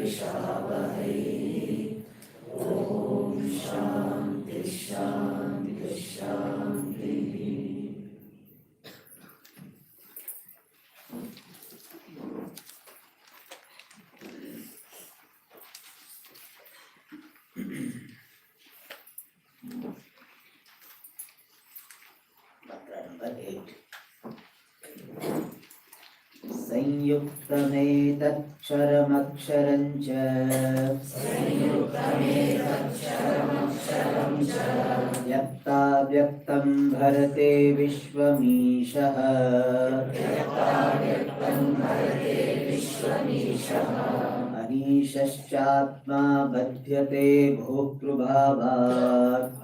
विद्विषावहै। ॐ शान्ति शान्ति शान्तिः। संयुक्तमेतक्षरमक्षरं च व्यक्ताव्यक्तं भरते विश्वमीशः। अनीशश्चात्मा बध्यते भोक्तृभावात्।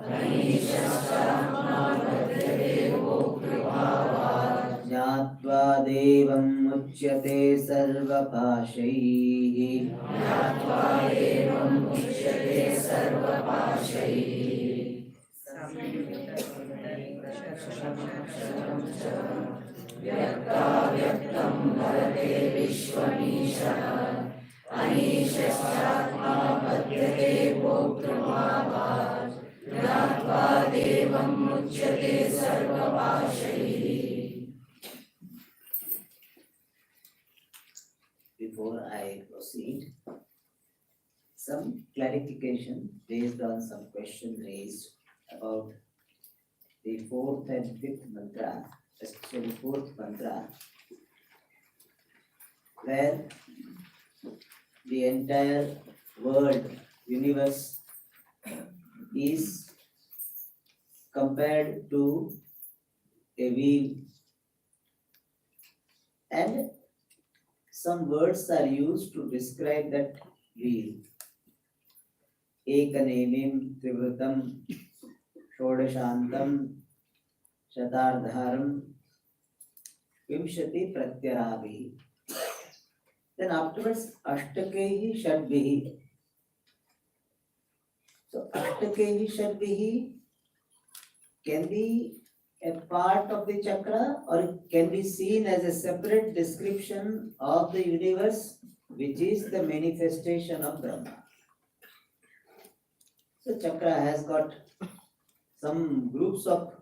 ज्ञात्वा देवं मुच्यते सर्वपाशैः। व्यक्ताव्यक्तं भरते विश्वमीशः। अनीशश्चात्मा बध्यते भोक्तृभावात्। ज्ञात्वा देवं मुच्यते सर्वपाशैः। Before I proceed, some clarification based on some question raised about the fourth and fifth mantra, especially fourth mantra, where the entire world, universe is compared to a wheel, and some words are used to describe that wheel. Ekanemim trivrutam shodashantam shatardharam vimshati pratyarabihi. Then afterwards ashtakehi shadbihi. So ashtakehi shadbihi can be a part of the chakra, or it can be seen as a separate description of the universe, which is the manifestation of Brahma. So chakra has got some groups of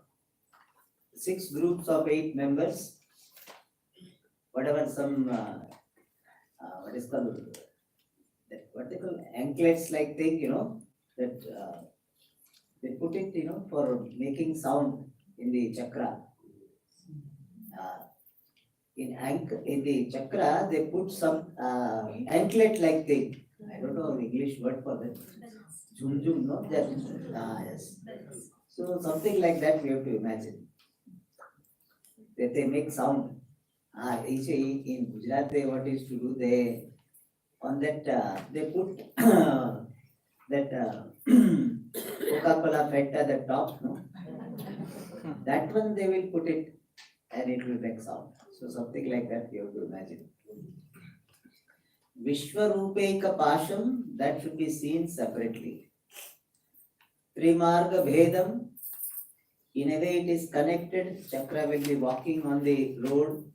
6 groups of 8 members, whatever some what is called what they call anklets like thing, that they put it, for making sound in the chakra. In the chakra, they put some anklet like thing. I don't know the English word for that. Jhum, no? That, yes. So something like that we have to imagine. That they make sound. In Gujarat, what is to do? They on that they put that Coca-Cola Fanta at the top, no? That one they will put it and it will make sound. So something like that you have to imagine. Vishwarupeka Pasham, that should be seen separately. Trimarga Bhedam, in a way it is connected. Chakra will be walking on the road.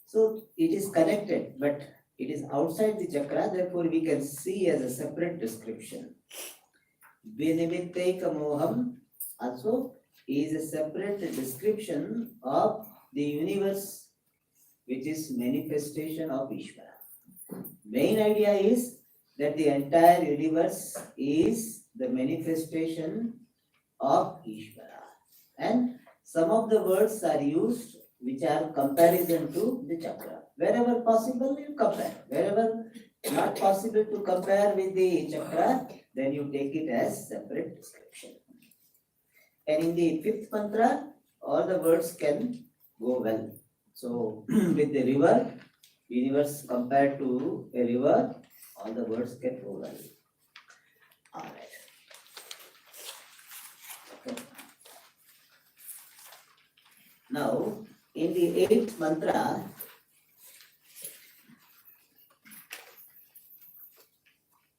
So it is connected, but it is outside the chakra, therefore we can see as a separate description. Vinimitteka Moham also is a separate description of the universe, which is manifestation of Ishvara. Main idea is that the entire universe is the manifestation of Ishvara. And some of the words are used which are comparison to the chakra. Wherever possible, you compare. Wherever not possible to compare with the chakra, then you take it as separate description. And in the fifth mantra, all the words can go well. So with the river, universe compared to a river, all the words can go well. All right. Okay. Now, in the 8th mantra,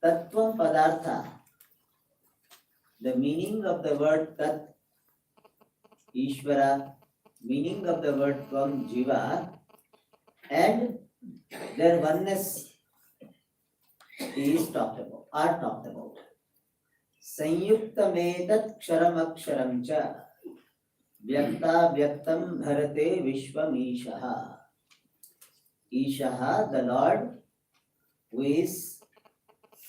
Tattvam Padartha, the meaning of the word Tat, Ishvara, meaning of the word Tvam, Jiva, and their oneness is talked about, are talked about. Sanyuktametat ksharam cha vyakta vyaktam bharate vishvam ishaha. Ishaha, the Lord, who is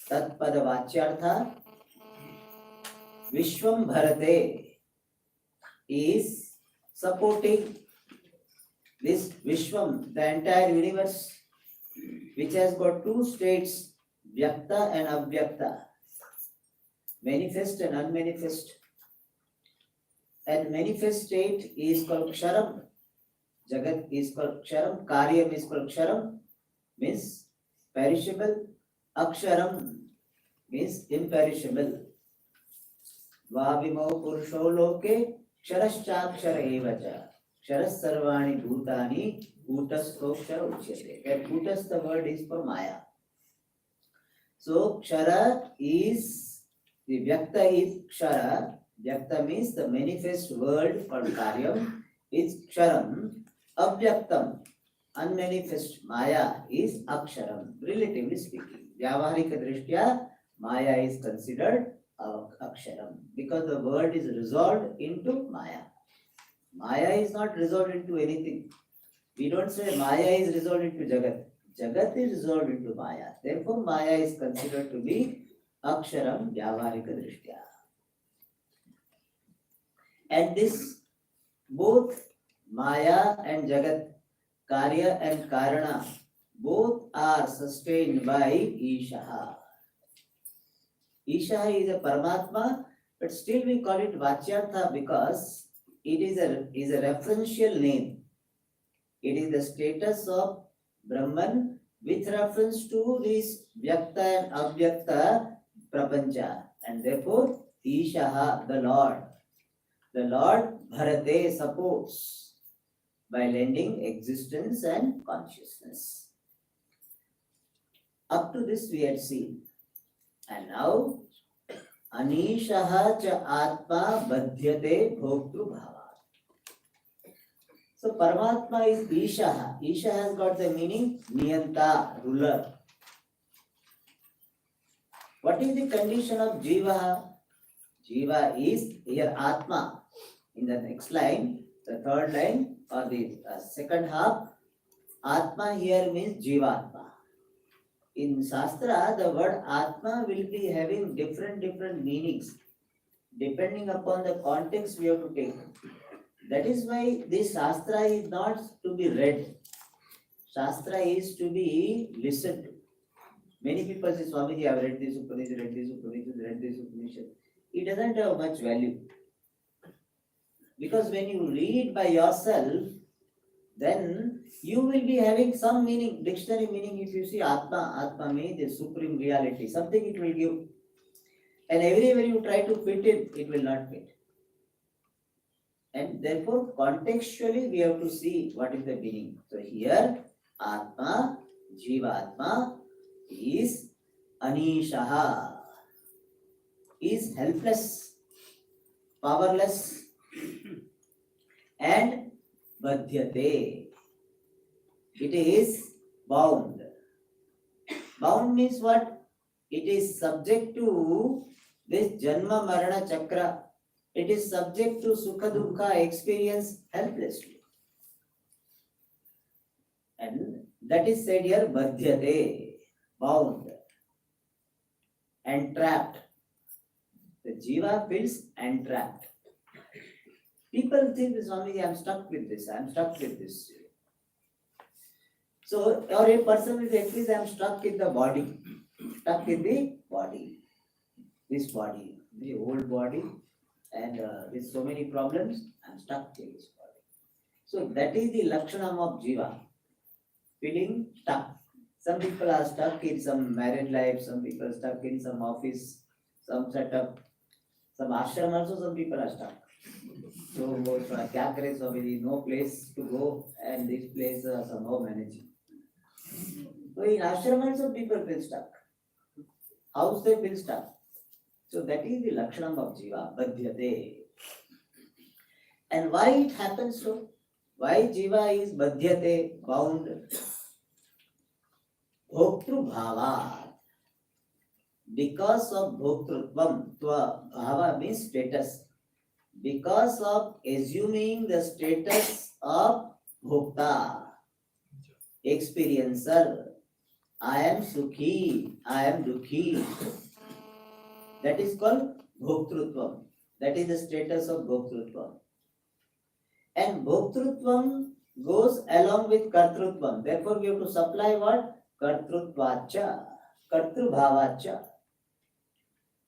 tatpada vachyartha. Vishwam bharate is supporting this Vishwam, the entire universe, which has got two states, Vyakta and Avyakta, manifest and unmanifest. And manifest state is called Ksharam, Jagat is called Ksharam, Karyam is called Ksharam, means perishable, Aksharam means imperishable. Vavimo Purusho Loke, Ksharashchakshara evacha. Ksharas sarvani bhutani bhutastokshara uchyate. That bhutas, the word is for Maya. So Kshara is, the Vyakta is Kshara. Vyakta means the manifest world called Karyam is Ksharam. Avyaktam, unmanifest Maya is Aksharam, relatively speaking. Vyavaharika drishtya, Maya is considered Aksharam because the world is resolved into Maya. Maya is not resolved into anything. We don't say Maya is resolved into Jagat. Jagat is resolved into Maya. Therefore, Maya is considered to be Aksharam Vyavaharika Drishtya. And this, both Maya and Jagat, Karya and Karana, both are sustained by Ishaha. Ishaha is a Paramatma, but still we call it Vachyartha because it is a referential name. It is the status of Brahman with reference to this Vyakta and Avyakta Prapancha. And therefore, Ishaha, the Lord. The Lord Bharate supports by lending existence and consciousness. Up to this we had seen. And now, Anishaha cha Atma Badhyate Bhoktru Bhava. So Paramatma is Ishaha. Isha has got the meaning Niyanta, ruler. What is the condition of Jiva? Jiva is here Atma. In the next line, the third line or the second half, Atma here means Jivatma. In Shastra, the word Atma will be having different meanings. Depending upon the context we have to take. That is why this Shastra is not to be read. Shastra is to be listened to. Many people say, Swamiji, I have read this Upanishad, read this Upanishad. It doesn't have much value. Because when you read by yourself, then you will be having some meaning, dictionary meaning. If you see Atma means the supreme reality, something it will give. And everywhere you try to fit it will not fit. And therefore, contextually, we have to see what is the meaning. So here, Atma, Jivatma is Anishaha, is helpless, powerless, and Badhyate. It is bound. Bound means what? It is subject to this Janma Marana Chakra. It is subject to Sukha Dukkha experience helplessly. And that is said here, Badhyate, bound, entrapped. The Jiva feels entrapped. People think, Swamiji, I am stuck with this. So, or a person will say, at least I am stuck in the body. This body, the old body, and with so many problems, I am stuck in this body. So, that is the Lakshanam of Jiva, feeling stuck. Some people are stuck in some married life, some people are stuck in some office, some setup, some ashram also, some people are stuck. So, kya kare Swamiji, no place to go, and this place somehow managing. So, in ashram also people feel stuck. House they feel stuck. So, that is the Lakshanam of Jiva, Badhyate. And why it happens so? Why Jiva is Badhyate, bound? Bhoktru Bhava. because of bhoktrutvam, bhava means status. Because of assuming the status of bhokta, experiencer, I am sukhi, I am dukhi. That is called bhoktrutvam. That is the status of bhoktrutvam. And bhoktrutvam goes along with kartrutvam. Therefore, we have to supply what? Kartrutvacha, kartrubhavacha.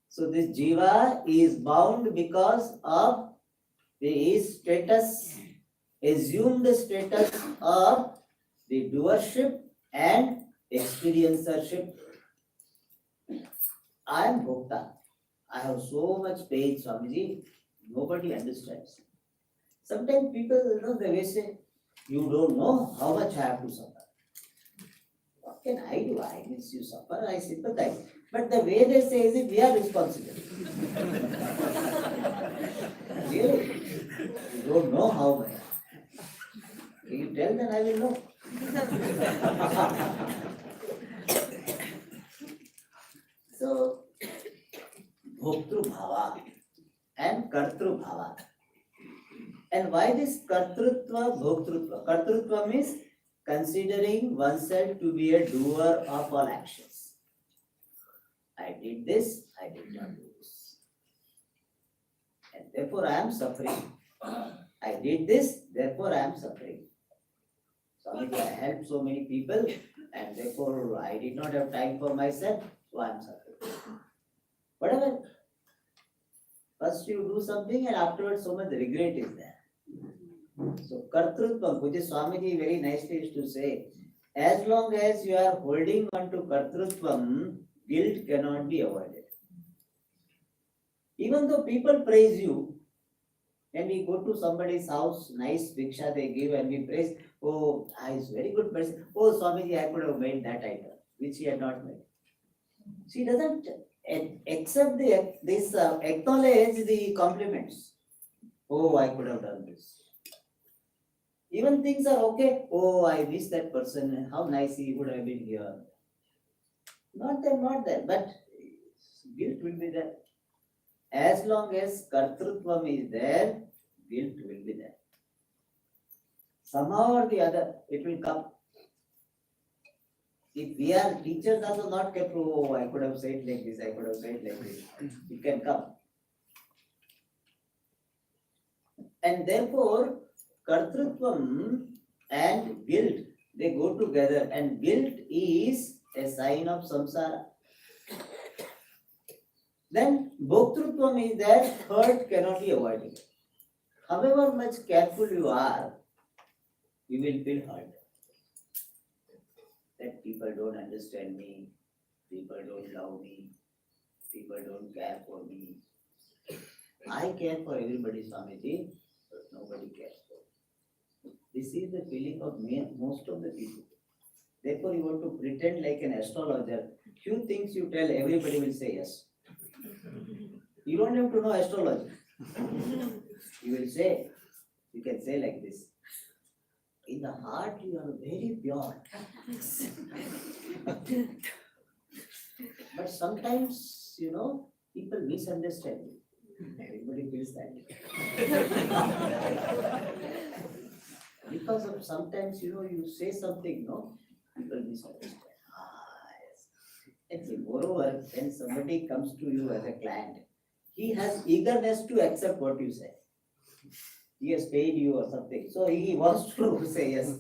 So this jiva is bound because of the status, assumed status of the doership and experiencership. I am bhokta. I have so much pain, Swamiji. Nobody understands. Sometimes people, they will say, you don't know how much I have to suffer. What can I do? I miss you suffer, I sympathize. But the way they say is, we are responsible. Really? You don't know how much. Can you tell, then I will know. So, Bhoktru Bhava and Kartru Bhava. And why this Kartrutva, Bhoktrutva? Kartrutva means considering oneself to be a doer of all actions. I did this, I did not do this. And therefore I am suffering. I did this, therefore I am suffering. Swamiji, I helped so many people and therefore I did not have time for myself, so I am suffering. Whatever. First you do something and afterwards so much regret is there. So Kartrutvam, which is Swamiji very nicely used to say, as long as you are holding on to Kartrutvam, guilt cannot be avoided. Even though people praise you, when we go to somebody's house, nice diksha they give and we praise, oh, he's very good person. Oh, Swamiji, I could have made that item, which he had not made. She doesn't accept acknowledge the compliments. Oh, I could have done this. Even things are okay. Oh, I miss that person. How nice he would have been here. Not there. But guilt will be there. As long as Kartrutvam is there, guilt will be there. Somehow or the other, it will come. If we are teachers also not careful, oh, I could have said like this, I could have said like this. It can come. And therefore, Kartrutvam and guilt, they go together, and guilt is a sign of samsara. Then Bhoktrutvam is there, hurt cannot be avoided. However much careful you are, you will feel hurt. That people don't understand me, people don't love me, people don't care for me. I care for everybody, Swamiji, but nobody cares for me. This is the feeling of most of the people. Therefore, you want to pretend like an astrologer. Few things you tell, everybody will say yes. You don't have to know astrology. You will say, you can say like this. In the heart, you are very pure. But sometimes, people misunderstand you. Everybody feels that. Because of sometimes, you say something, people misunderstand. Yes. And see, moreover, when somebody comes to you as a client, he has eagerness to accept what you say. He has paid you or something. So he wants to say yes.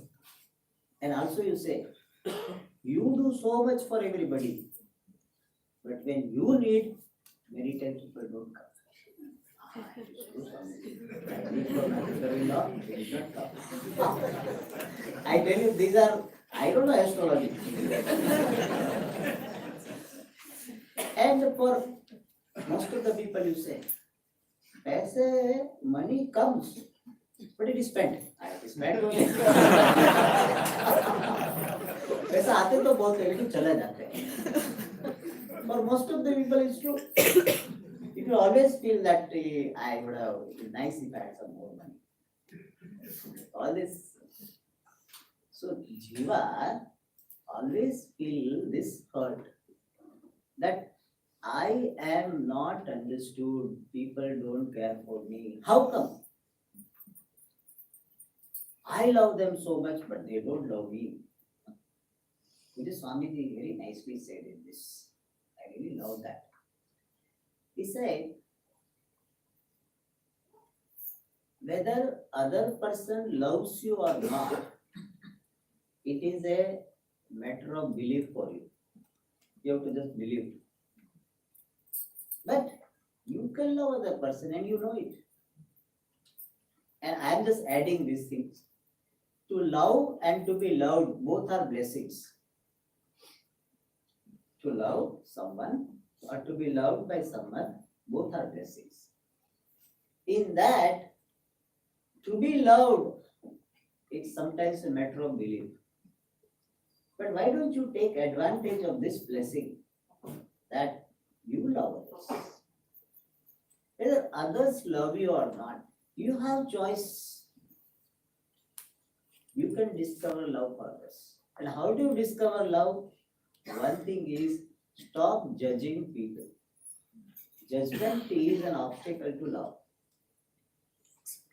And also you say, you do so much for everybody. But when you need, many times people don't come. I tell you, these are, I don't know astrology. And for most of the people you say, money comes, but it is spent. I spent only. पैसा आते तो बहुत है लेकिन चले जाते हैं. For most of the people it's true. It will always feel that I would have, it would be nice if I had some more money. All this. So Jiva always feel this hurt that I am not understood. People don't care for me. How come? I love them so much, but they don't love me. Which Swamiji very nicely said in this. I really love that. He said, whether other person loves you or not, it is a matter of belief for you. You have to just believe. But you can love other person and you know it. And I am just adding these things. To love and to be loved, both are blessings. To love someone or to be loved by someone, both are blessings. In that, to be loved, it's sometimes a matter of belief. But why don't you take advantage of this blessing that you love others? Whether others love you or not, you have choice. You can discover love for others. And how do you discover love? One thing is stop judging people. Judgment is an obstacle to love.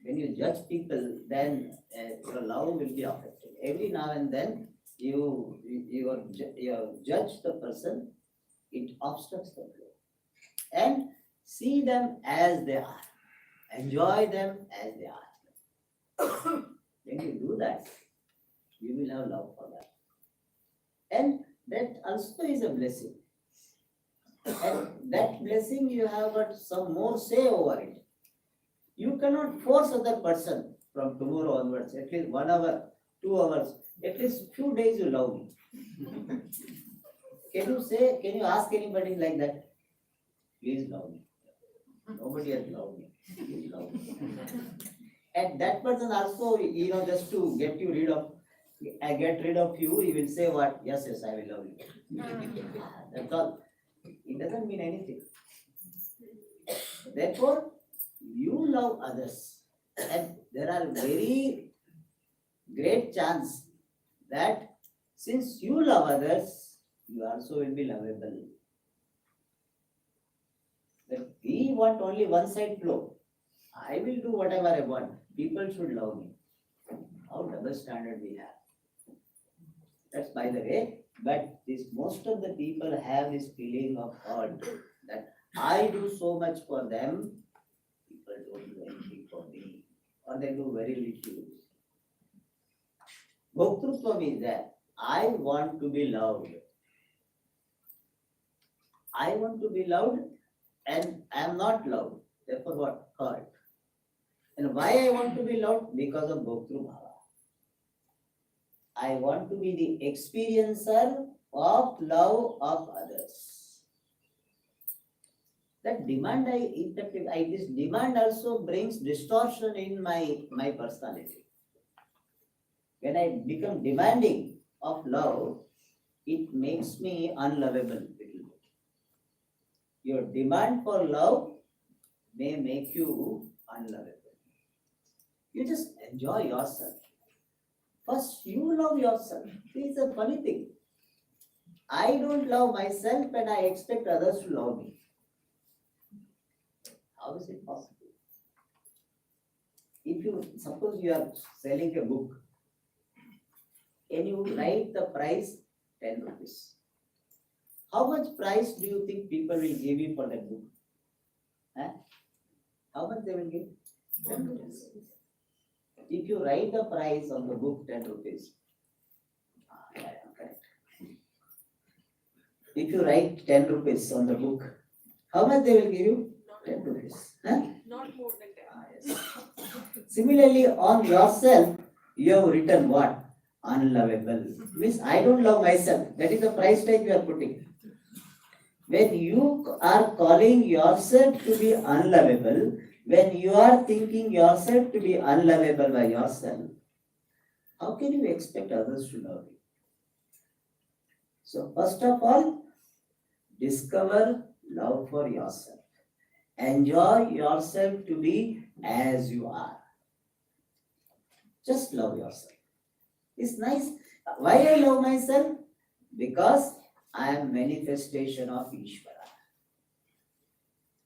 When you judge people, then your love will be affected. Every now and then you judge the person, it obstructs the flow. And see them as they are. Enjoy them as they are. When you do that, you will have love for that. And that also is a blessing. And that blessing you have got some more say over it. You cannot force other person from tomorrow onwards, at least 1 hour, 2 hours, at least few days you love me. Can you ask anybody like that? Please love me. Nobody has loved me. Please love me. And that person also, just to get rid of you, he will say what? Yes, I will love you. That's all. It doesn't mean anything. Therefore, you love others. And there are very great chance that since you love others, you also will be lovable. But we want only one side flow. I will do whatever I want. People should love me. How double standard we have. That's by the way. But most of the people have this feeling of God that I do so much for them, people don't do anything for me, or they do very little. Bhoktrutvam is that I want to be loved. I want to be loved and I am not loved. Therefore what? Hurt. And why I want to be loved? Because of Bhoktru Bhava. I want to be the experiencer of love of others. That demand this demand also brings distortion in my personality. When I become demanding of love, it makes me unlovable. Your demand for love may make you unlovable. You just enjoy yourself. First, you love yourself. It's a funny thing. I don't love myself and I expect others to love me. How is it possible? If you suppose you are selling a book and you write the price 10 rupees. How much price do you think people will give you for that book? How much they will give? 10 rupees. If you write the price of the book 10 rupees, correct. If you write 10 rupees on the book, how much they will give you? 10 rupees. Not more than 10. Yes. Similarly, on yourself, you have written what? Unlovable. Means I don't love myself. That is the price tag you are putting. When you are calling yourself to be unlovable, when you are thinking yourself to be unlovable by yourself, how can you expect others to love you? So first of all, discover love for yourself. Enjoy yourself to be as you are. Just love yourself. It's nice. Why I love myself? Because I am manifestation of Ishvara.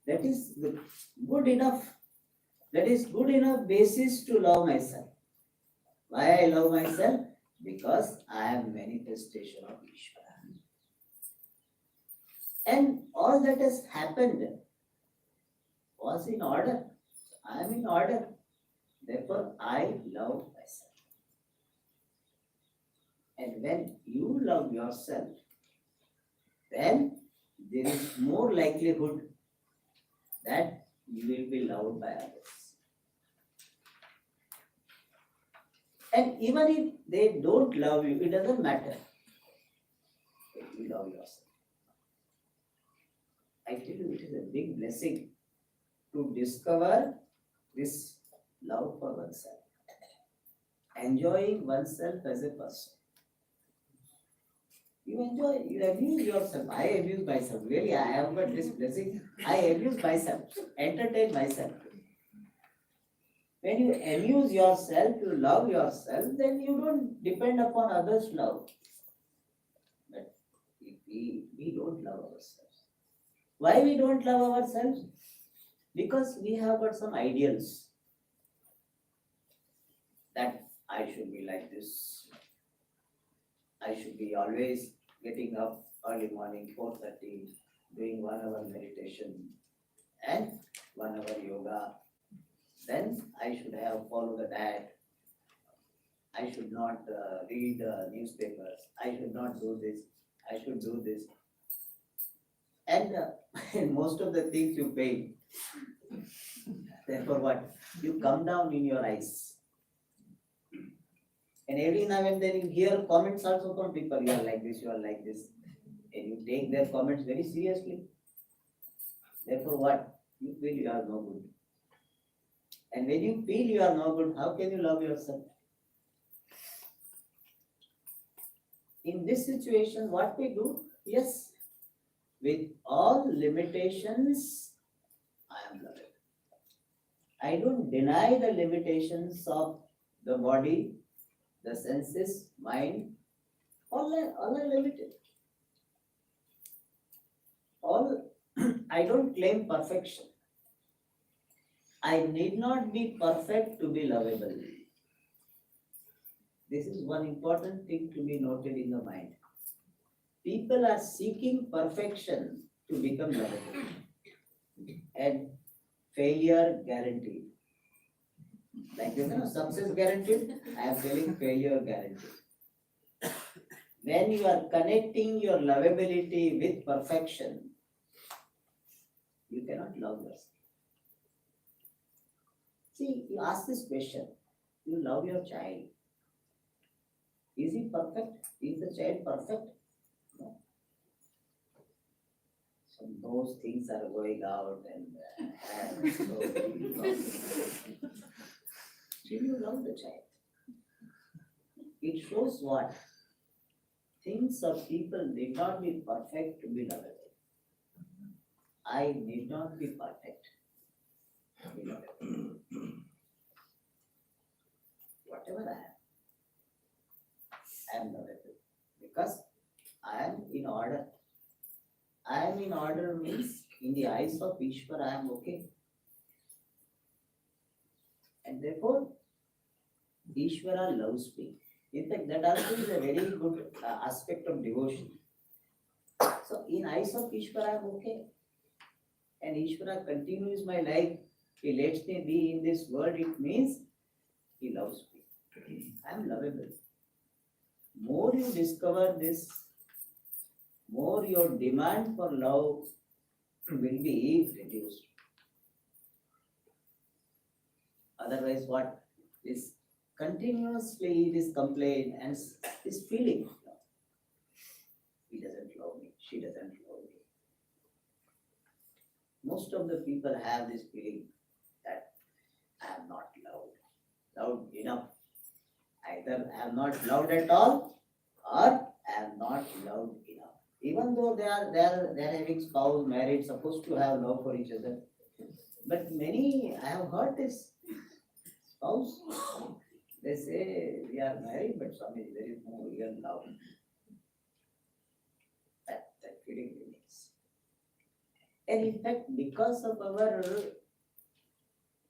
That is good enough. That is good enough basis to love myself. Why I love myself? Because I am manifestation of Ishvara. And all that has happened was in order. I am in order. Therefore, I love myself. And when you love yourself, then there is more likelihood that you will be loved by others. And even if they don't love you, it doesn't matter. If you love yourself. I tell you, it is a big blessing to discover this love for oneself. Enjoying oneself as a person. You enjoy, you abuse yourself. I abuse myself. Really, I have got this blessing. I abuse myself, entertain myself. When you amuse yourself, you love yourself, then you don't depend upon others' love. But we don't love ourselves. Why we don't love ourselves? Because we have got some ideals that I should be like this. I should be always getting up early morning, 4:30, doing 1 hour meditation and 1 hour yoga. Then I should have followed the diet. I should not read newspapers. I should not do this. I should do this. And most of the things you pay. Therefore, what? You come down in your eyes. And every now and then you hear comments also from people. You are like this, you are like this. And you take their comments very seriously. Therefore, what? You feel you are no good. And when you feel you are no good, how can you love yourself? In this situation, what we do? Yes, with all limitations, I am loved. I don't deny the limitations of the body, the senses, mind, all are limited. All I don't claim perfection. I need not be perfect to be lovable. This is one important thing to be noted in the mind. People are seeking perfection to become lovable. And failure guaranteed. Like this, success guaranteed, I am telling failure guaranteed. When you are connecting your lovability with perfection, you cannot love yourself. See, you ask this question, you love your child. Is he perfect? Is the child perfect? No. So those things are going out and so still you love the child. It shows what? Things or people need not be perfect to be lovable. I need not be perfect to be lovable. Whatever I am lovable. Because I am in order. I am in order means in the eyes of Ishvara I am okay. And therefore, Ishvara loves me. In fact, that also is a very good aspect of devotion. So, in eyes of Ishvara, I am okay. And Ishvara continues my life. He lets me be in this world. It means he loves me. I am lovable. More you discover this, more your demand for love will be reduced. Otherwise, what is continuously this complaint and this feeling? He doesn't love me, she doesn't love me. Most of the people have this feeling that I am not loved enough. Either I am not loved at all or I am not loved enough. Even though they are having spouse, married, supposed to have love for each other. But many, I have heard this spouse, they say we are married, but Swami, there is no real love. That feeling remains. And in fact, because of our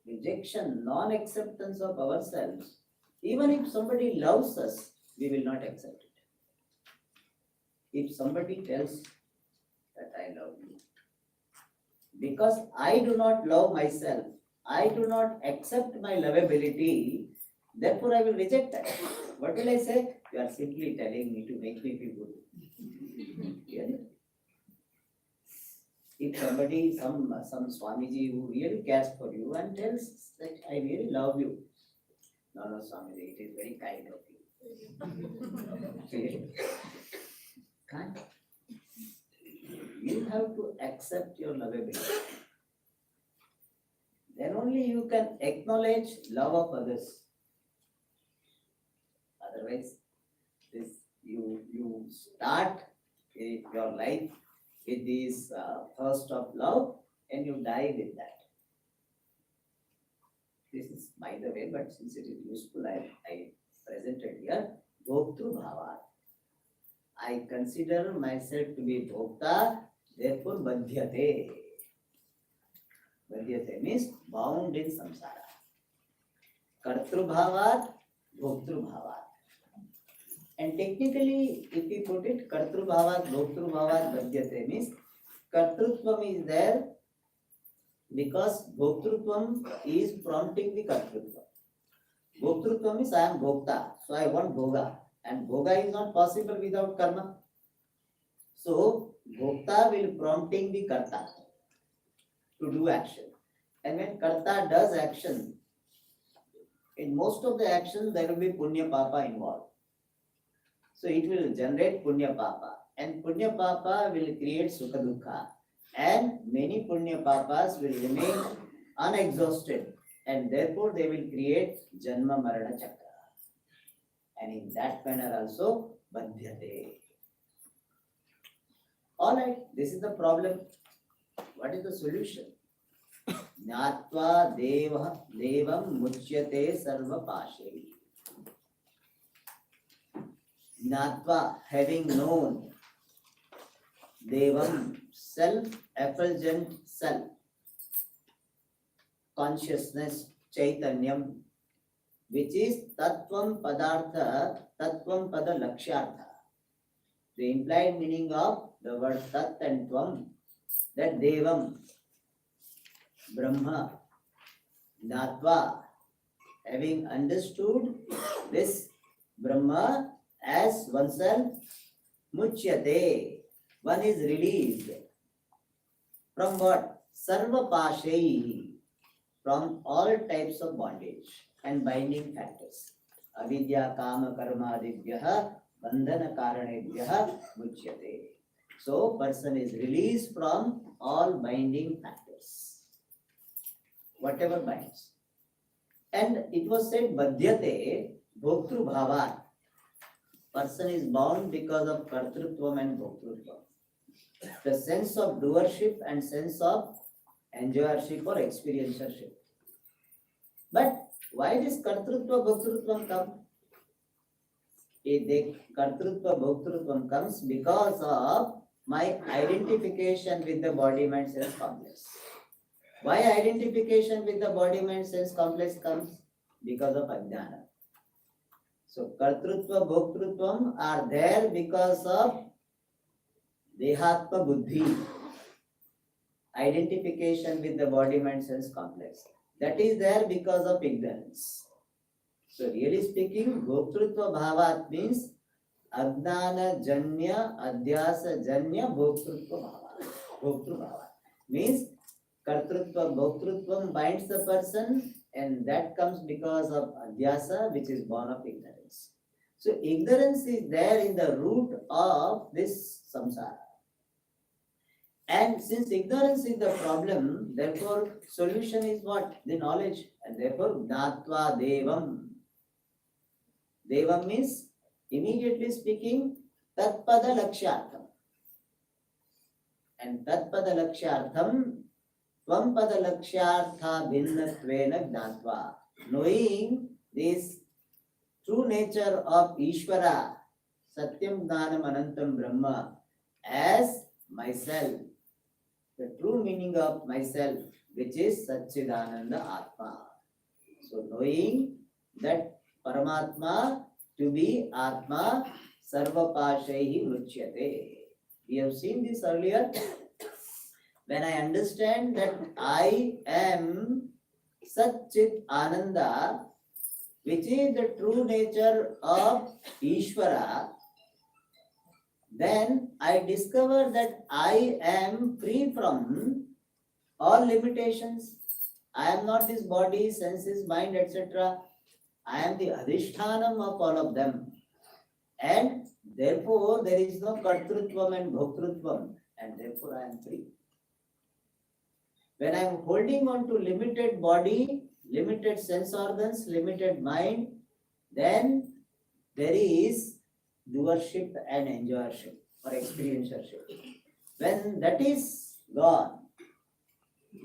rejection, non-acceptance of ourselves, even if somebody loves us, we will not accept it. If somebody tells that I love you, because I do not love myself, I do not accept my lovability, therefore I will reject that. What will I say? You are simply telling me to make me feel good. Really? If somebody, some Swamiji who really cares for you and tells that I really love you, no, Swamiji, it is very kind of you. Really? Can't. You have to accept your lovability. Then only you can acknowledge love of others. Otherwise, you start your life with this thirst of love and you die with that. This is by the way, but since it is useful, I presented here Bhoktru Bhava. I consider myself to be Bhokta, therefore Badhyate. Badhyate means bound in samsara. Kartru Bhavat, Bhoktru Bhavat. And technically, if we put it, Kartru Bhavat, Bhoktru Bhavat, Badhyate means Kartrutvam is there because Bhoktrutvam is prompting the Kartrutvam. Bhoktrutvam means I am Bhokta, so I want Bhoga. And Bhoga is not possible without karma. So, Bhokta will prompting the Karta to do action. And when Karta does action, in most of the actions there will be Punya Papa involved. So, it will generate Punya Papa. And Punya Papa will create Sukha Dukha. And many Punya Papas will remain unexhausted. And therefore, they will create Janma Marana Chakra. And in that manner also, Badhyate. Alright, this is the problem. What is the solution? Jnatva devam muchyate sarva pashe. Jnatva, having known, devam, self-effulgent self, consciousness, chaitanyam, which is tattvam padartha, tattvam pada lakshyartha. The implied meaning of the word tat and tvam, that devam, Brahma, Natva, having understood this Brahma as oneself, muchyate, one is released from what? Sarva pashe, from all types of bondage and binding factors. Avidya, kama, karma, adibhyaha, bandhana, karanebhyaha, muchyate. So, person is released from all binding factors, whatever binds. And it was said, badhyate, bhoktru bhavat. Person is bound because of kartrutvam and bhoktrutvam. The sense of doership and sense of enjoyership or experiencership. But why this kartrutva bhoktrutvam come? The kartrutva bhoktrutvam comes because of my identification with the body mind sense complex. Why identification with the body mind sense complex comes? Because of ajnana. So kartrutva bhoktrutvam are there because of dehatma buddhi, identification with the body mind sense complex. That is there because of ignorance. So really speaking, bhoktrutva bhavat means ajnana janya adhyasa janya bhoktrutva bhavat. Bhoktru bhavat means kartrutva bhoktrutvam binds the person, and that comes because of adhyasa, which is born of ignorance. So ignorance is there in the root of this samsara. And since ignorance is the problem, therefore solution is what? The knowledge. And therefore jnatva devam. Devam means, immediately speaking, tatpada lakshyartham. And tatpada lakshyartham, tvam pada lakshyartha bhinnatvena jnatva. Knowing this true nature of Ishvara, Satyam Jnanam Anantam Brahma, as myself, the true meaning of myself, which is Satchidananda Atma. So knowing that Paramatma to be Atma, Sarvapashaihi Mruchyate. We have seen this earlier. When I understand that I am Satchit Ananda, which is the true nature of Ishvara, then I discover that I am free from all limitations. I am not this body, senses, mind, etc. I am the adhishthanam of all of them. And therefore, there is no kartrutvam and bhoktrutvam, and therefore I am free. When I am holding on to limited body, limited sense organs, limited mind, then there is doership and enjoyership or experiencership. When that is gone,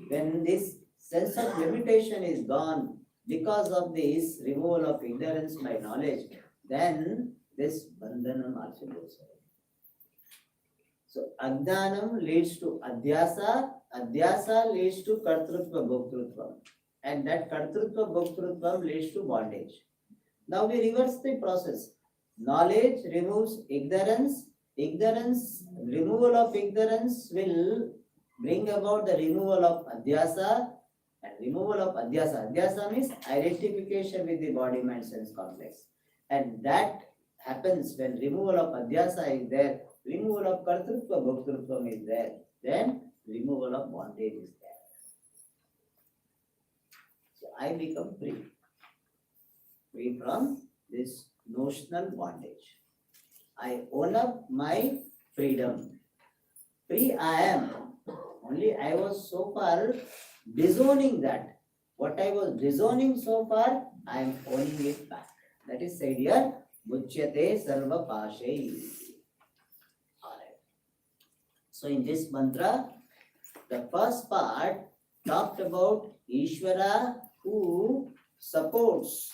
when this sense of limitation is gone because of this removal of ignorance by knowledge, then this bandhanam also goes away. So ajnanam leads to adhyasa, adhyasa leads to kartrutva bhoktrutvam, and that kartrutva bhoktrutvam leads to bondage. Now we reverse the process. Knowledge removes ignorance. Ignorance, removal of ignorance will bring about the removal of adhyasa, and removal of adhyasa. Adhyasa means identification with the body, mind, sense complex. And that happens when removal of adhyasa is there, removal of kartrutva bhoktrutvam is there, then removal of bondage is there. So I become free. Free from this notional bondage. I own up my freedom. Free I am. Only I was so far disowning that. What I was disowning so far, I am owning it back. That is said here, Muchyate Sarva Pashai. Alright. So in this mantra, the first part talked about Ishvara who supports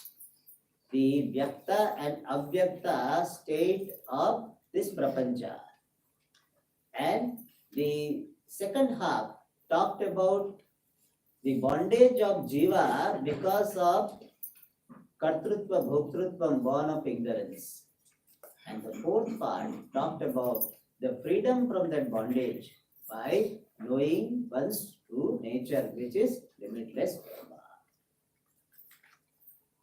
the Vyakta and Avyakta state of this Prapancha. And the second half talked about the bondage of Jiva because of Kartrutva Bhoktrutva born of ignorance. And the fourth part talked about the freedom from that bondage by knowing one's true nature, which is limitless Brahma.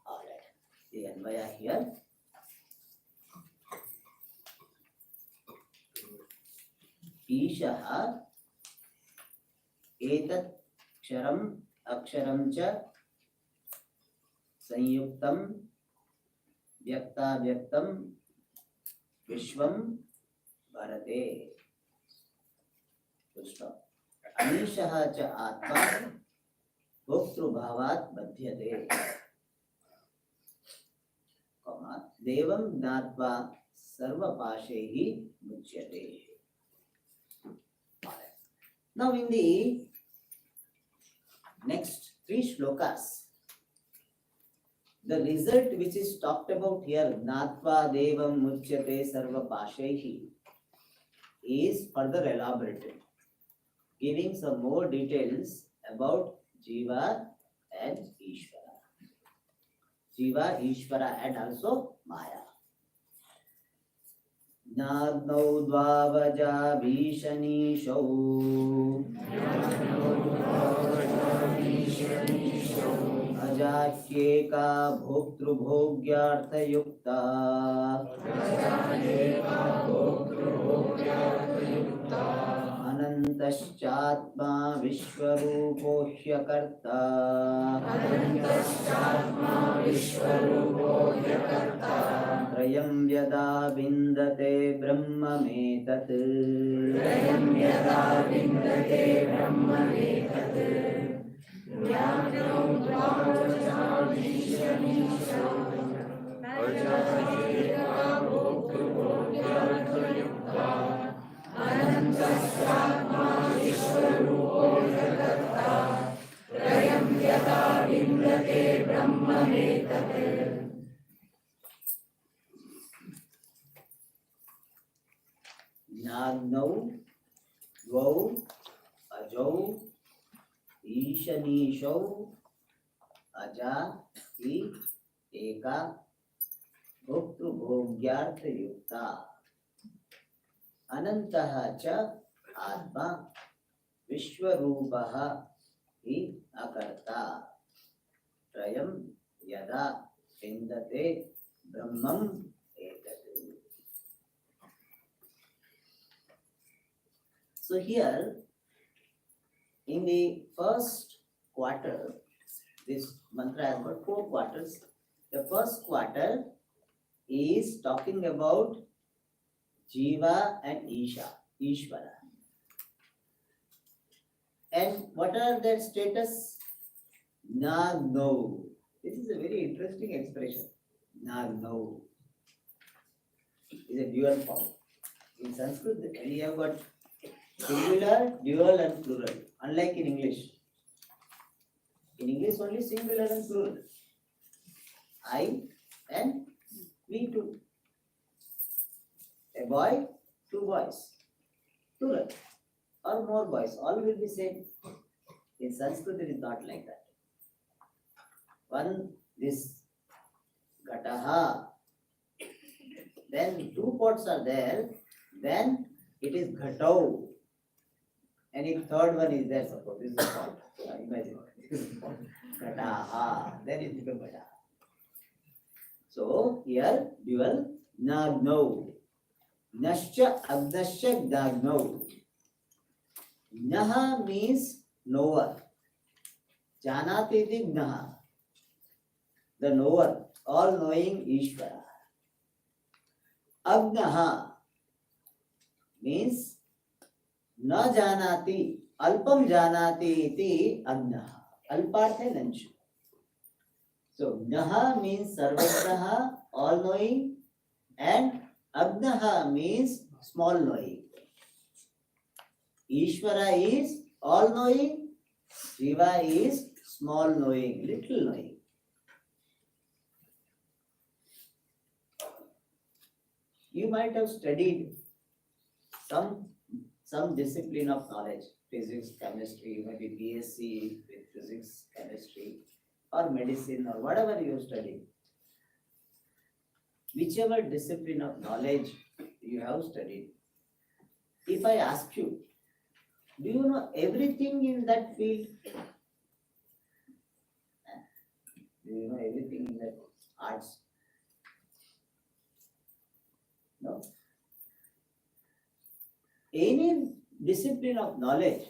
Alright, the Anvaya here. Ishaha etat ksharam aksharam cha संयुक्तम व्यक्ता व्यक्तम विश्वम भारते अनीशः च आत्मा भोक्तृभावात् बध्यते देवं ज्ञात्वा सर्वपाशैः मुच्यते. Now in the next 3 shlokas, the result which is talked about here, Gnatva Devam Muchyate Sarva Pashaihi, is further elaborated, giving some more details about Jiva and Ishvara. Jiva, Ishvara, and also Maya. Jnadnau dvavaja vishanishau अजाक्येका भोक्तृभोग्यार्थयुक्ता अनन्तश्चात्मा विश्वरूपो ह्यकर्ता त्रयं यदा विन्दते ब्रह्ममेतत् ज्ञानौ द्वौ Ajau, Ishanishau, Aja, I, Eka, Bhoktru Bhogyartha Yukta, Anantaha cha Atma, Vishwarupaha hi Akarta, Trayam Yada Vindate Brahmam Etatu. So here, in the first quarter, this mantra has got 4 quarters. The first quarter is talking about Jiva and Ishvara. And what are their status? No. This is a very interesting expression. No. Is a dual form. In Sanskrit, we have got singular, dual and plural. Unlike in English. In English only singular and plural. I and we two. A boy, 2 boys. Plural. Or more boys. All will be same. In Sanskrit it is not like that. One, this Gataha. Then 2 pots are there. Then it is Ghatau. And if third one is there, suppose this is a pot. Imagine. This is a pot. Gataha. Then it becomes Gataha. So here dual no. Nascha Agdasya Dagno. Naha means knower. Janati iti Naha. The knower, all knowing Ishvara. Agnaha means na janati, alpam janati iti agnaha. Alparth hai nanchu. So Naha means Sarvajnaha, all knowing, and Agnaha means small knowing. Ishvara is all knowing, Jiva is small knowing, little knowing. You might have studied some discipline of knowledge, physics, chemistry, maybe BSc with physics, chemistry, or medicine, or whatever you study. Whichever discipline of knowledge you have studied, if I ask you, do you know everything in that field? Do you know everything in that arts? No. Any discipline of knowledge,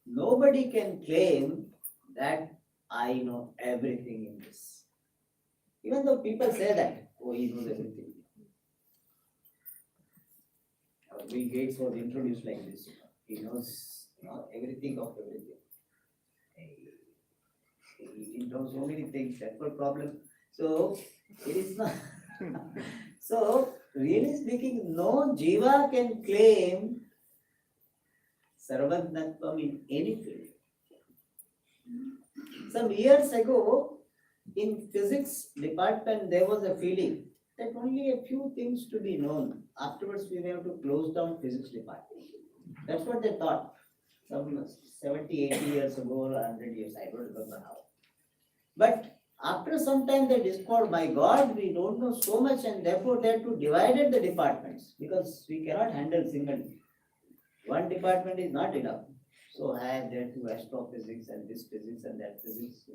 nobody can claim that I know everything in this. Even though people say that, oh, he knows everything. Bill Gates was introduced like this. He knows everything of everything. He knows so many things. That's the problem. So it is not. So really speaking, no jiva can claim sarvajnatvam in any field. Some years ago, in physics department, there was a feeling that only a few things to be known. Afterwards, we have to close down physics department. That's what they thought. Some 70, 80 years ago or 100 years, I don't remember how. But after some time, they discovered, my God, we don't know so much, and therefore they had to divide the departments because we cannot handle single. One department is not enough. So I had there to astrophysics and this physics and that physics.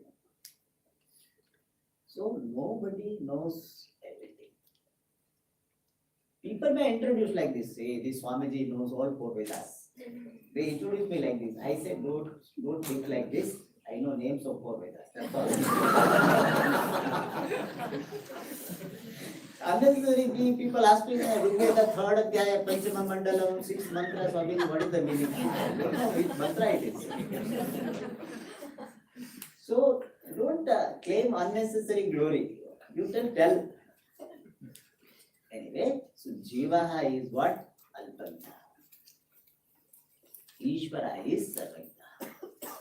So nobody knows everything. People may introduce like this, say this Swamiji knows all 4 Vedas. They introduce me like this. I said, don't think like this. I know names of 4 Vedas. That's all. Unnecessarily, people ask me, Rigveda, 3rd Adhyaya, Panchama Mandalam, 6 mantras, Swamiji, what is the meaning? I don't know which mantra it is. So, don't claim unnecessary glory. You can tell. Anyway, so Jivaha is what? Alpagna. Ishvara is Sarvagna.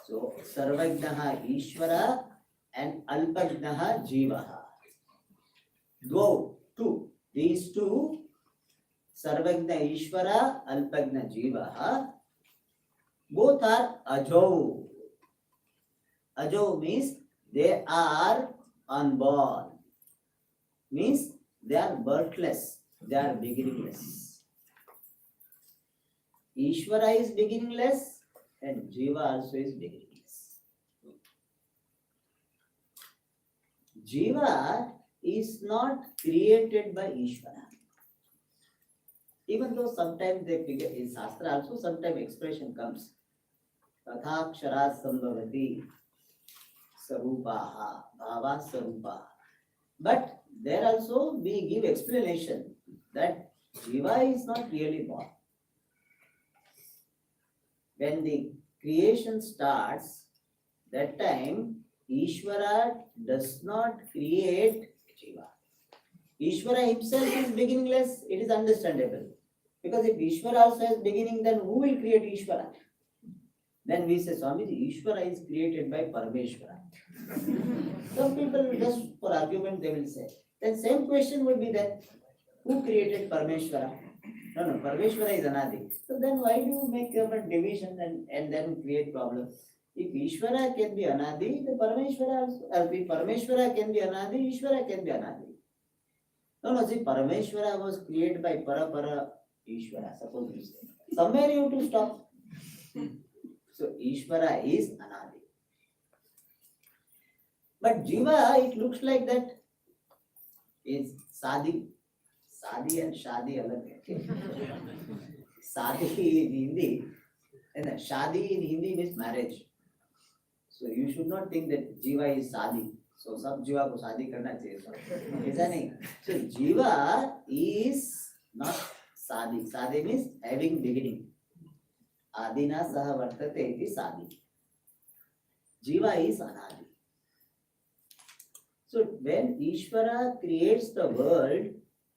So, Sarvagnaha Ishvara and Alpagnaha Jivaha. Two. These two, Sarvagna Ishvara, Alpagna Jivaha, Both are ajo. Ajo means they are unborn. Means they are birthless. They are beginningless. Ishvara is beginningless and Jiva also is beginningless. Jiva is not created by Ishvara. Even though sometimes they figure in Shastra also sometimes expression comes. Tathakshara sambhavati sarupaha bhava sarupaha. But there also we give explanation that Jiva is not really born. When the creation starts, that time Ishvara does not create Jiva. Ishvara himself is beginningless, it is understandable. Because if Ishvara also has beginning, then who will create Ishvara? Then we say, Swamiji, Ishvara is created by Parameshvara. Some people, just for argument, they will say. Then same question would be that, who created Parameshvara? No, Parameshvara is Anadi. So then why do you make a division and then create problems? If Ishvara can be Anadi, the Parameshvara also, if Parameshvara can be Anadi, Ishvara can be Anadi. No, see, Parameshvara was created by Para Ishvara, suppose you say. Somewhere you have to stop. So Ishvara is Anadi. But Jiva, it looks like that is Sadi. Sadi and Shadi alag hai. Sadi in Hindi and Shadi in Hindi means marriage. So you should not think that Jiva is Sadi. So सब जीवा को शादी करना चाहिए ऐसा नहीं. So Jiva is not Sadi. Sadi means having beginning. Adina saha vartate iti Sadi. Jiva is Anadi. So when Ishvara creates the world,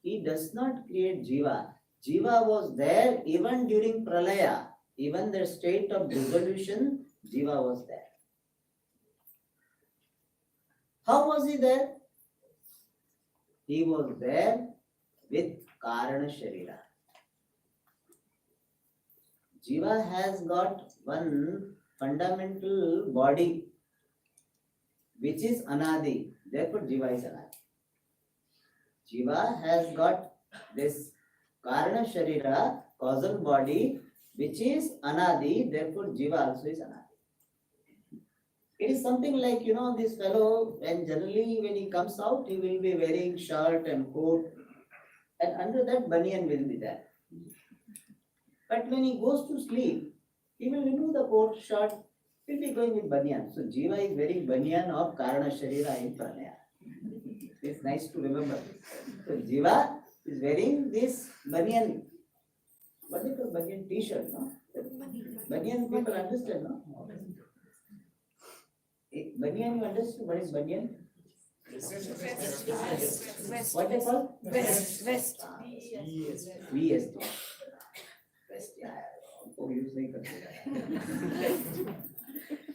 he does not create Jiva. Jiva was there even during Pralaya. Even the state of dissolution, Jiva was there. How was he there? He was there with Karana Sharira. Jiva has got one fundamental body which is Anadi. Therefore, Jiva is Anadi. Jiva has got this Karana Sharira, causal body, which is Anadi. Therefore, Jiva also is Anadi. It is something like, this fellow, and generally when he comes out, he will be wearing shirt and coat, and under that banyan will be there. But when he goes to sleep, he will remove the coat, shirt, he will be going with banyan. So Jiva is wearing banyan of Karana Sharira in Pranaya. It's nice to remember. So Jiva is wearing this banyan. What is the banyan t-shirt, no? Banyan people understand, no? Banyan, you understand what is banyan? What they call? Vest. VST. Vest, yeah. Oh, use nahi karte.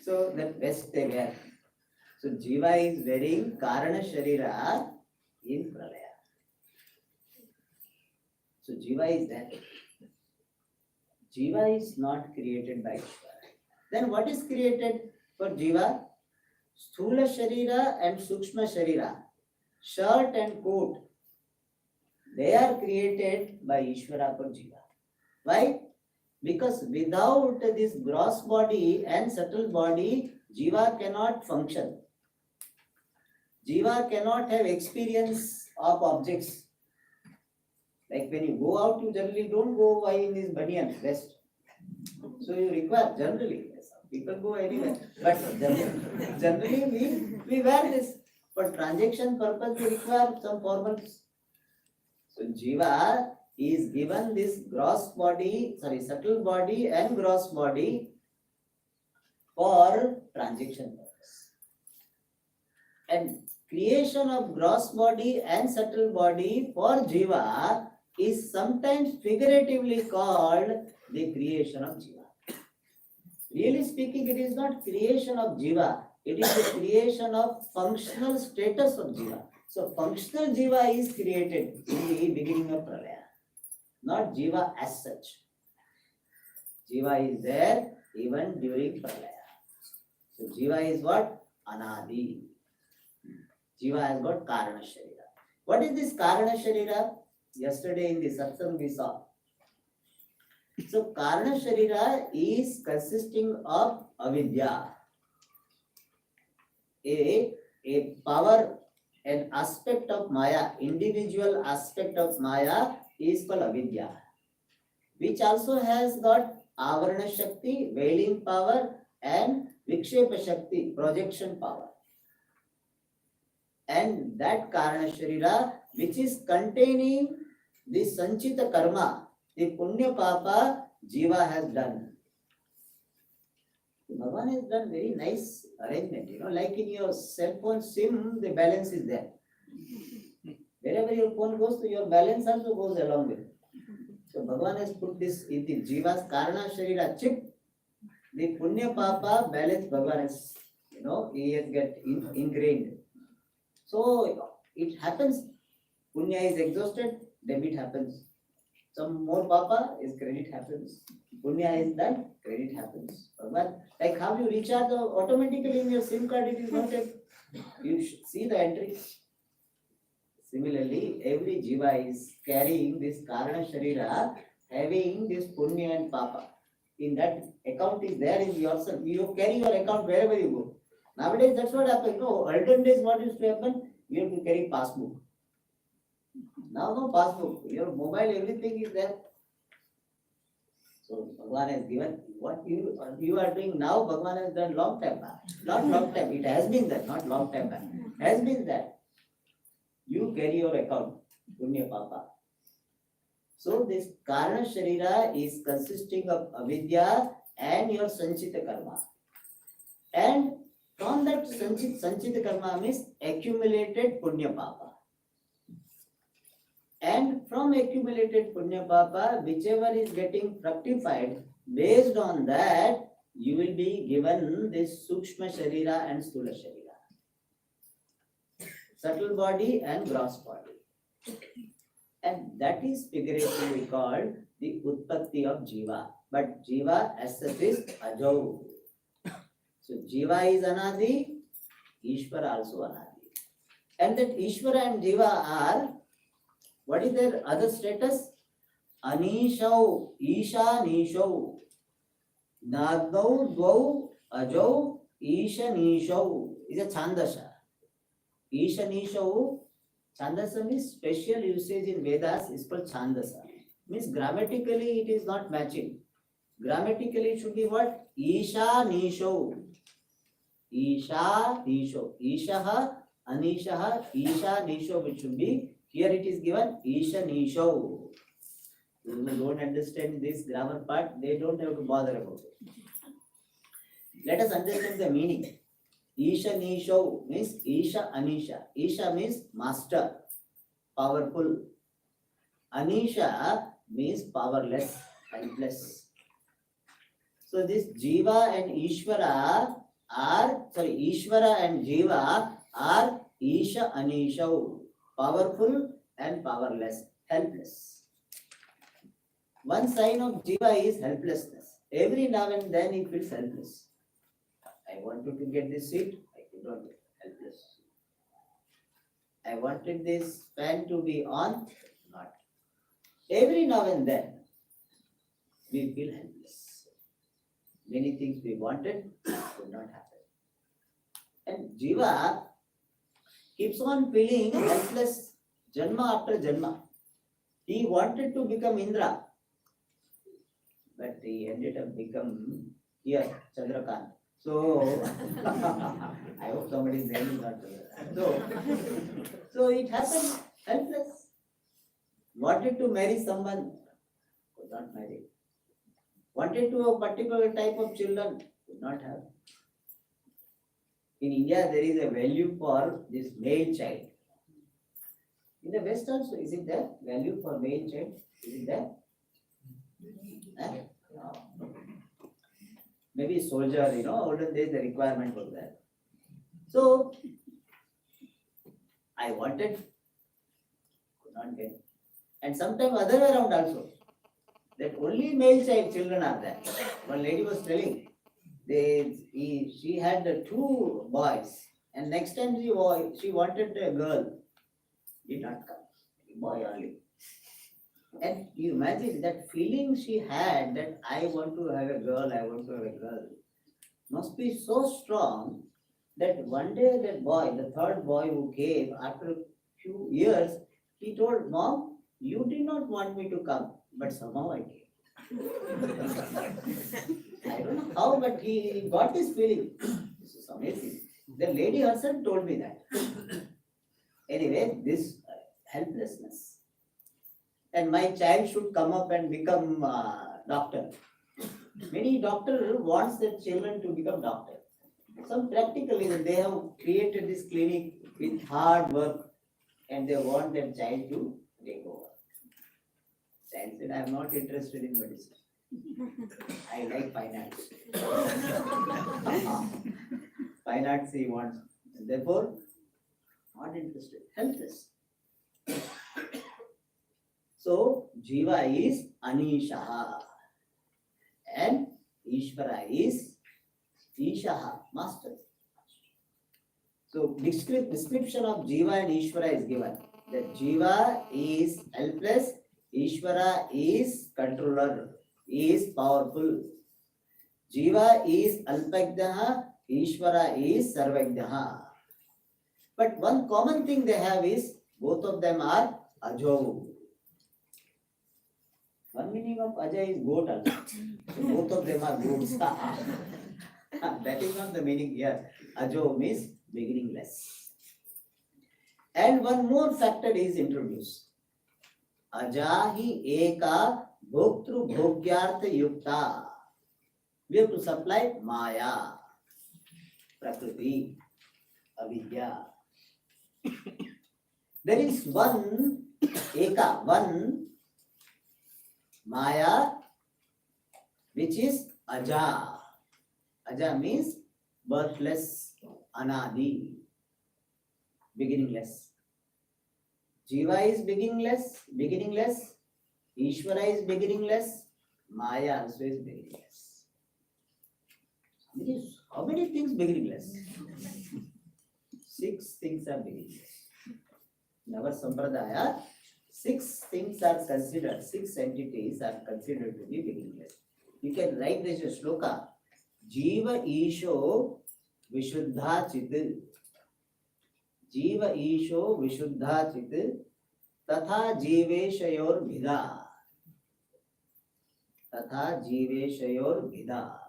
So that vest they wear. So Jiva is wearing Karana Sharira in Pralaya. So Jiva is that. Jiva is not created by Ishvara. Then what is created for Jiva? Sthula Sharira and Sukshma Sharira, shirt and coat, they are created by Ishvara for Jiva. Why? Because without this gross body and subtle body, Jiva cannot function. Jiva cannot have experience of objects. Like when you go out, you generally don't go in this banyan vest. So you require generally. People go anywhere, but generally we wear this. For transaction purpose, we require some formals. So Jiva is given this subtle body and gross body for transaction purpose. And creation of gross body and subtle body for Jiva is sometimes figuratively called the creation of Jiva. Really speaking, it is not creation of Jiva. It is the creation of functional status of Jiva. So functional Jiva is created in the beginning of Pralaya. Not Jiva as such. Jiva is there even during pralaya. So Jiva is what? Anadi. Jiva has got Karana Sharira. What is this Karana Sharira? Yesterday in the satsang we saw. So Karana Sharira is consisting of avidya, a power, an aspect of Maya, individual aspect of Maya is called avidya, which also has got avarana shakti, veiling power, and vikshepa shakti, projection power. And that Karana Sharira, which is containing the Sanchita karma, the Punya Papa, Jiva has done. Bhagavan has done very nice arrangement, like in your cell phone SIM, the balance is there. Wherever your phone goes, your balance also goes along with it. So Bhagavan has put this in the Jiva's Karana Sharira chip, the Punya Papa balance Bhagavan has, he has get ingrained. So it happens, Punya is exhausted, debit happens. Some more Papa is credit happens. Punya is done, credit happens. But like how you recharge automatically in your SIM card, it is not you see the entry. Similarly, every Jiva is carrying this Karana Sharira, having this Punya and Papa. In that account is there in yourself. You carry your account wherever you go. Nowadays, that's what happens. No, olden days, what used to happen? You have to carry passbook. Now, no passbook. Your mobile, everything is there. So, Bhagavan has given what you are doing now. Bhagavan has done long time back. Not long time. It has been there, not long time back. Has been there. You carry your account, Punya Papa. So, this Karana Sharira is consisting of avidya and your Sanchita karma. And from that Sanchita karma means accumulated Punya Papa. And from accumulated Punya Papa, whichever is getting fructified, based on that, you will be given this Sukshma Sharira and Sthula Sharira. Subtle body and gross body. And that is figuratively called the Utpatti of Jiva. But Jiva as such is Ajo. So Jiva is Anadi, Ishvara also Anadi. And that Ishvara and Jiva are, what is their other status? Anishau, Isha Nishau, Nagdau, Dvau, Ajo, Isha Nishau is a Chandasha. Isha Nishau, Chandasa means special usage in Vedas is called Chandasa. Means grammatically it is not matching. Grammatically it should be what? Isha Nisho. Isha Nisho. Ishaha, Anishaha, Isha Nisho, which should be, here it is given Isha Nisho. Those who don't understand this grammar part, they don't have to bother about it. Let us understand the meaning. Isha Nisho means Isha Anisha. Isha means master, powerful. Anisha means powerless, helpless. So this Jiva and Ishvara Ishvara and Jiva are Isha Anisha, powerful and powerless, helpless. One sign of Jiva is helplessness. Every now and then he feels helpless. I wanted to get this seat, I could not get helpless. I wanted this fan to be on, not. Every now and then, we feel helpless. Many things we wanted could not happen. And Jiva keeps on feeling helpless Janma after Janma. He wanted to become Indra, but he ended up become here, Chandrakant. So, I hope somebody is name is not so it happened helpless. Wanted to marry someone, could not marry. Wanted to have a particular type of children, could not have. In India, there is a value for this male child. In the West also, is it there? Value for male child? Is it there? No. Maybe soldier, olden days the requirement was there. So, I wanted, could not get. And sometimes other way around also. That only male child children are there. One lady was telling, she had two boys, and next time she wanted a girl, did not come, boy only. And you imagine that feeling she had that I want to have a girl, I want to have a girl, must be so strong that one day that boy, the third boy who came after a few years, he told mom, you did not want me to come, but somehow I came. I don't know how, but he got this feeling. This is amazing. The lady herself told me that. Anyway, this helplessness. And my child should come up and become doctor. Many doctor wants their children to become doctor. Some practically they have created this clinic with hard work and they want their child to take over. Child said, I am not interested in medicine. I like finance. Finance he wants. And therefore, not interested. Helpless. So, Jiva is Anishaha and Ishvara is Ishaha, master. So, description of Jiva and Ishvara is given. That Jiva is helpless, Ishvara is controller, is powerful. Jiva is Alpagdaha, Ishvara is Sarvagdaha. But one common thing they have is both of them are Ajo. One meaning of Aja is goat also. So both of them are goats. That is not the meaning here. Ajo means beginningless. And one more factor is introduced. Ajahi eka bhoktru bhogyartha yukta. We have to supply Maya, Prakriti, Avidya. There is one eka, one Maya, which is Aja. Aja means birthless, Anadi, beginningless. Jiva is beginningless. Ishvara is beginningless. Maya also is beginningless. How many things beginningless? 6 things are beginningless. In our Sampradaya, 6 things are considered, 6 entities are considered to be beginningless. You can write this shloka. Jiva Isho Vishuddha Chit. Jiva Isho Vishuddha Chit. Tatha Jiveshayor Bhida. Tatha Jiveshayor Bhida.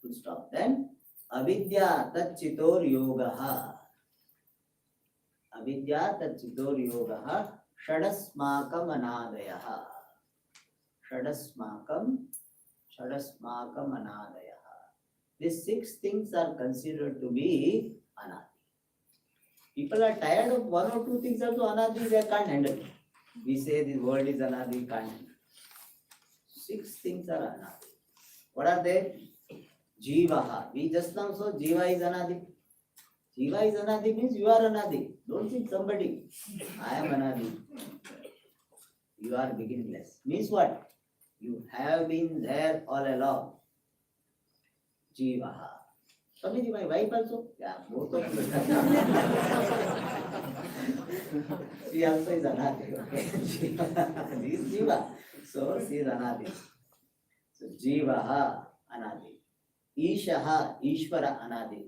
Full stop. Then Avidya Tat Chitor Yogaha. Avidya tat chitor yogaha shadasmakam anadayaha. Shadasmakam anadayaha. These 6 things are considered to be anadi. People are tired of 1 or 2 things also anadi, they can't handle. We say this world is anadi, can't handle. 6 things are anadi. What are they? Jivaha. We just now saw Jiva is anadi. Jiva is anadi means you are anadi. Don't think somebody. I am anadi. You are beginningless. Means what? You have been there all along. Jivaha. Swamiji, my wife also? Yeah, both of you. She also is anadi. Okay. She is Jiva. So she is anadi. So Jivaha anadi. Ishaha, Ishvara anadi.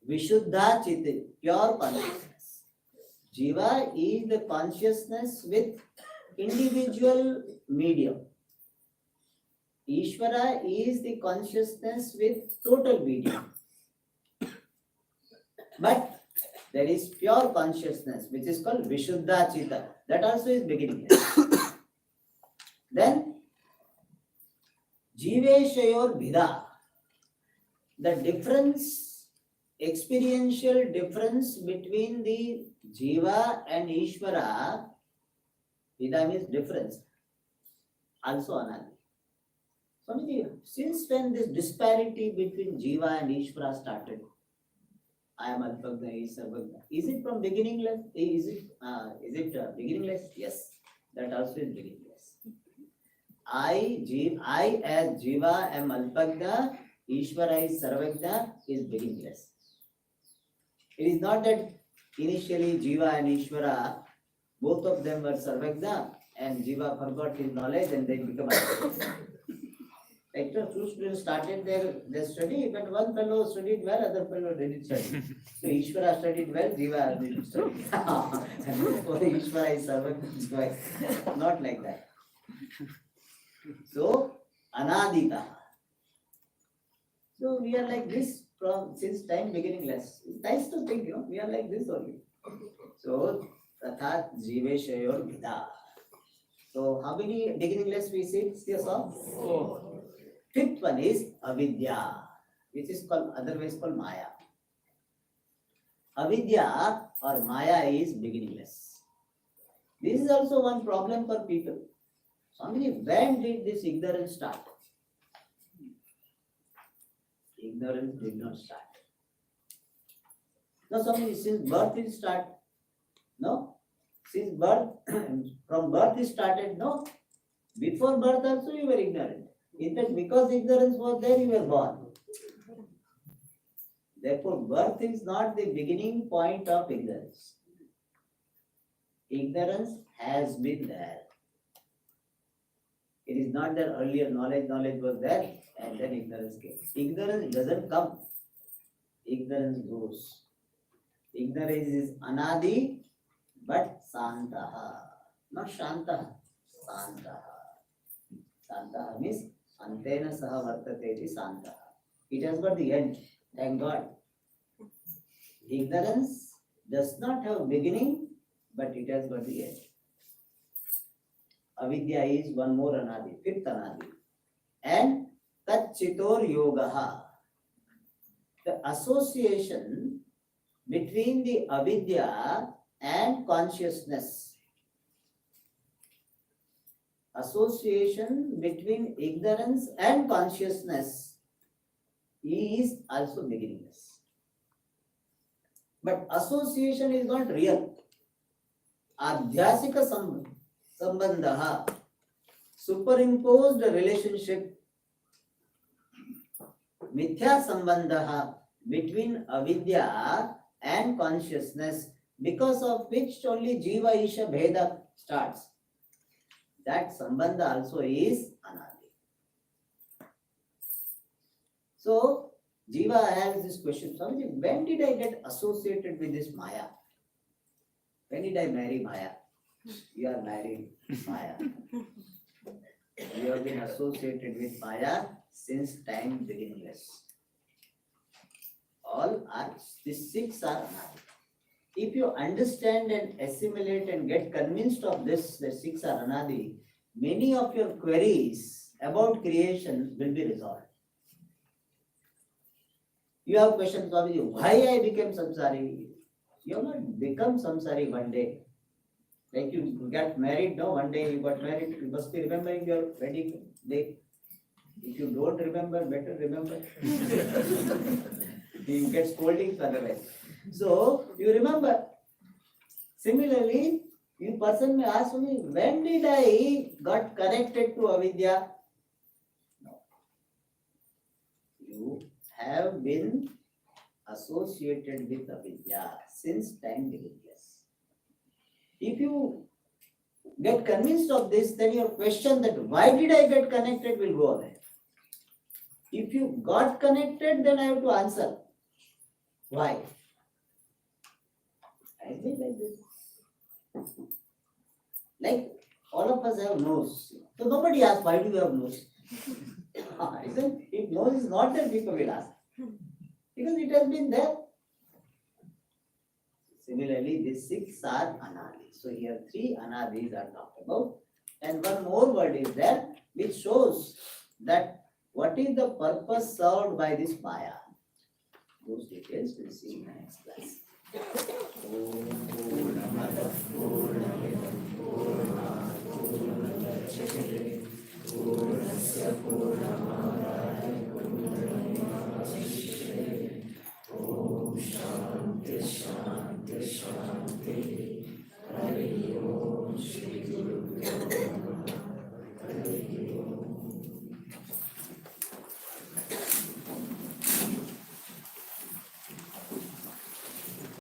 Vishuddha Chit, pure consciousness. Jiva is the consciousness with individual medium. Ishvara is the consciousness with total medium. But there is pure consciousness which is called Vishuddha Chitta. That also is beginningless. Then Jiveshayor Bhida. The difference, experiential difference between the Jiva and Ishvara, Bhida means difference, also anadi. Swamiji, since when this disparity between Jiva and Ishvara started? I am Alpagna, he is Sarvagna. Is it from beginningless? Is it beginningless? Yes, that also is beginningless. I as Jiva am Alpagna, Ishvara is Sarvagna is beginningless. It is not that initially Jiva and Ishvara, both of them were Sarvagna and Jiva forgot his knowledge and they become Alpagna. Like two students started their study, but one fellow studied well, other fellow didn't study. So Ishvara studied well, Jiva didn't study. And therefore Ishvara is Sarvagna, Jiva is not like that. So Anadita. So we are like this from since time beginningless. It's nice to think, we are like this only. So Tathat Jiveshayor Vida. So how many beginningless we see? Four. Fifth one is Avidya, which is called otherwise called Maya. Avidya or Maya is beginningless. This is also one problem for people. Swamiji, when did this ignorance start? Ignorance did not start. No, Swamiji, since birth it start. No? Since birth, from birth it started, no? Before birth also you were ignorant. In fact, because ignorance was there, you were born. Therefore, birth is not the beginning point of ignorance. Ignorance has been there. It is not that earlier knowledge was there and then ignorance came. Ignorance doesn't come. Ignorance goes. Ignorance is anadi, but santaha. Not shantaha. Santaha. Santaha means antena saha vartate iti santaha. It has got the end. Thank God. Ignorance does not have beginning, but it has got the end. Avidya is one more anadi, fifth anadi. And Tachitor Yogaha. The association between the avidya and consciousness. Association between ignorance and consciousness is also beginningless. But association is not real. Adhyasika sambandha, superimposed relationship, mithya sambandha between avidya and consciousness, because of which only jiva isha bheda starts. That sambandha also is anadi. So jiva has this question, Swamiji, when did I get associated with this Maya? When did I marry Maya? You are married Maya. You have been associated with Maya since time beginningless. All are, these six are anadi. If you understand and assimilate and get convinced of this, the six are anadi, many of your queries about creation will be resolved. You have questions, Swamiji, why I became samsari? You have not become samsari one day. Like you got married, no, one day you got married, you must be remembering your wedding day. If you don't remember, better remember. You get scoldings otherwise. So, you remember. Similarly, you person may ask me, when did I got connected to avidya? No. You have been associated with avidya since time beginningless. If you get convinced of this, then your question that why did I get connected will go away. If you got connected, then I have to answer. Why? I think like this. Like all of us have nose. So nobody asks, why do you have nose? If nose is not there, people will ask. Because it has been there. Similarly, these six are anadi. So here three anadis are talked about. And one more word is there which shows that what is the purpose served by this Maya. Those details we'll see in the next class. Om